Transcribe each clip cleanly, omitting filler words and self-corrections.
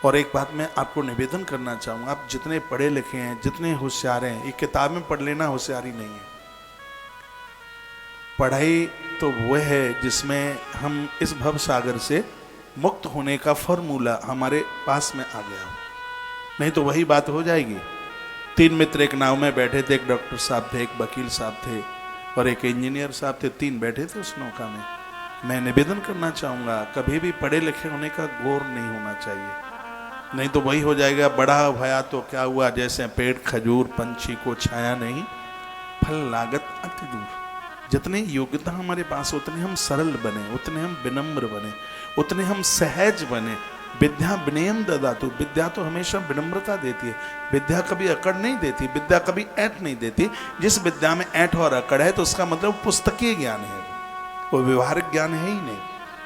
और एक बात मैं आपको निवेदन करना चाहूँगा, आप जितने पढ़े लिखे हैं, जितने होशियार हैं, ये किताब में पढ़ लेना होशियारी नहीं है। पढ़ाई तो वह है जिसमें हम इस भव सागर से मुक्त होने का फॉर्मूला हमारे पास में आ गया हो, नहीं तो वही बात हो जाएगी। 3 मित्र एक नाव में बैठे थे, एक डॉक्टर साहब थे, एक वकील साहब थे और एक इंजीनियर साहब थे, 3 बैठे थे उस नौका में। मैं निवेदन करना चाहूँगा, कभी भी पढ़े लिखे होने का गौर नहीं होना चाहिए, नहीं तो वही हो जाएगा, बड़ा भया तो क्या हुआ, जैसे पेड़ खजूर पंछी को छाया नहीं, फल लागत अति दूर। जितनी योग्यता हमारे पास, उतने हम सरल बने, उतने हम विनम्र बने, उतने हम सहज बने। विद्या विनयम ददातु, विद्या तो हमेशा विनम्रता देती है, विद्या कभी अकड़ नहीं देती, विद्या कभी ऐंठ नहीं देती। जिस विद्या में ऐंठ और अकड़ है तो उसका मतलब पुस्तकीय ज्ञान है, वो व्यवहारिक ज्ञान है ही नहीं।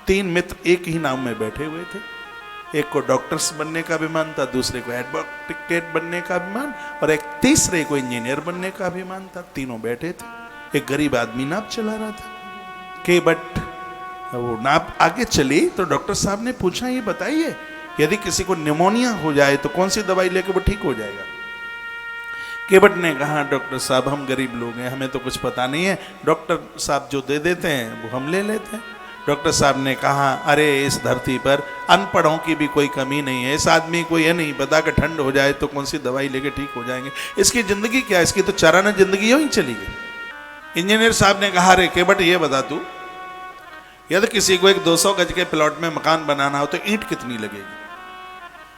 3 मित्र एक ही नाव में बैठे हुए थे, एक को डॉक्टर्स बनने का अभिमान था, दूसरे को एडवोकेट बनने का अभिमान और एक तीसरे को इंजीनियर बनने का अभिमान था। तीनों बैठे थे। एक गरीब आदमी नाव चला रहा था कि बट वो नाव आगे चली तो डॉक्टर साहब ने पूछा, ये बताइए यदि किसी को निमोनिया हो जाए तो कौन सी दवाई लेके वो ठीक हो जाएगा? केवट ने कहा, डॉक्टर साहब हम गरीब लोग हैं, हमें तो कुछ पता नहीं है, डॉक्टर साहब जो दे देते हैं वो हम ले लेते हैं। डॉक्टर साहब ने कहा, अरे इस धरती पर अनपढ़ों की भी कोई कमी नहीं है, इस आदमी को यह नहीं पता कि ठंड हो जाए तो कौन सी दवाई लेके ठीक हो जाएंगे, इसकी जिंदगी क्या, इसकी तो चाराना जिंदगी यूं ही चली गई। इंजीनियर साहब ने कहा, अरे केवट ये बता तू, यदि किसी को एक 200 गज के प्लॉट में मकान बनाना हो तो ईंट कितनी लगेगी,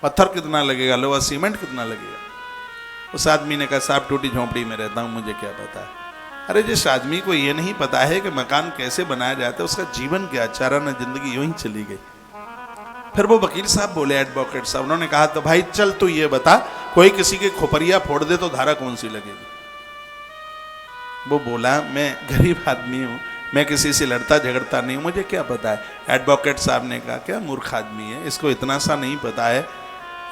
पत्थर कितना लगेगा, लोहा सीमेंट कितना लगेगा? उस आदमी ने कहा, साहब टूटी झोंपड़ी में रहता हूं, मुझे क्या पता है। अरे जिस आदमी को ये नहीं पता है कि मकान कैसे बनाया जाता है, उसका जीवन क्या, चाराना जिंदगी यूं ही चली गई। फिर वो वकील साहब बोले, एडवोकेट साहब, उन्होंने कहा, तो भाई चल तू ये बता, कोई किसी के खोपरिया फोड़ दे तो धारा कौन सी लगेगी? वो बोला, मैं गरीब आदमी हूं, मैं किसी से लड़ता झगड़ता नहीं हूं, मुझे क्या पता है। एडवोकेट साहब ने कहा, क्या मूर्ख आदमी है, इसको इतना सा नहीं पता है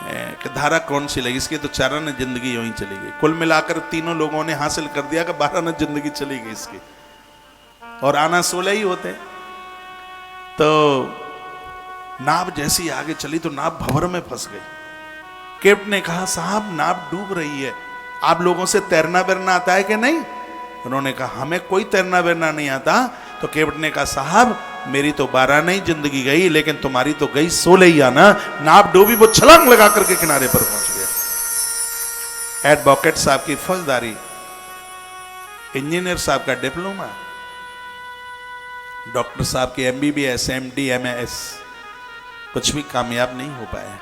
कि धारा कौन सी लगी, इसकी तो 4 आना जिंदगी यूं ही चली गई। कुल मिलाकर तीनों लोगों ने हासिल कर दिया कि 12 आना जिंदगी चली गई इसकी, और आना 16 ही होते। तो नाव जैसी आगे चली तो नाव भंवर में फंस गई। कैप्टन ने कहा, साहब नाव डूब रही है, आप लोगों से तैरना बैरना आता है कि नहीं? उन्होंने कहा, हमें कोई तैरना बैरना नहीं आता। तो कैप्टन ने कहा, साहब मेरी तो 12 नहीं जिंदगी गई, लेकिन तुम्हारी तो गई 16 ही आना। नाव डूबी, वो छलांग लगा करके किनारे पर पहुंच गया। एडवोकेट साहब की फौजदारी, इंजीनियर साहब का डिप्लोमा, डॉक्टर साहब की MBBS MD MS, कुछ भी कामयाब नहीं हो पाए।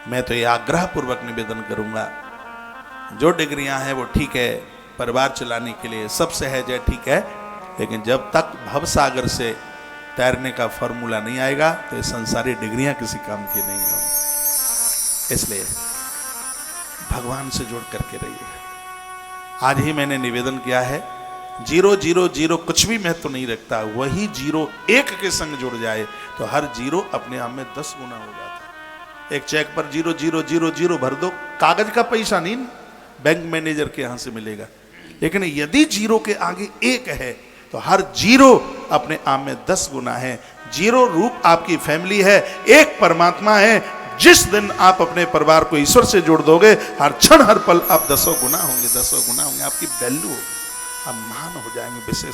मैं तो ये आग्रह पूर्वक निवेदन करूंगा, जो डिग्रियां हैं वो ठीक है, परिवार चलाने के लिए सब सहज है, ठीक है, लेकिन जब तक भव सागर से तैरने का फॉर्मूला नहीं आएगा तो ये संसारी डिग्रियां किसी काम की नहीं होंगी। इसलिए भगवान से जुड़ करके रहिए। आज ही मैंने निवेदन किया है, 0 0 0 कुछ भी महत्व नहीं रखता, वही 0 1 के संग जुड़ जाए तो हर 0 अपने आप में 10 गुना हो जाता है। एक चेक पर 0 0 0 0 भर दो, कागज का पैसा नहीं, बैंक मैनेजर के यहां से मिलेगा, लेकिन यदि 0 के आगे 1 है तो हर 0 अपने आप में 10 गुना है। 0 रूप आपकी फैमिली है, 1 परमात्मा है। जिस दिन आप अपने परिवार को ईश्वर से जोड़ दोगे, हर क्षण हर पल आप 10 गुना होंगे, 10 गुना होंगे, आपकी वैल्यू होगी, आप महान हो जाएंगे, विशेष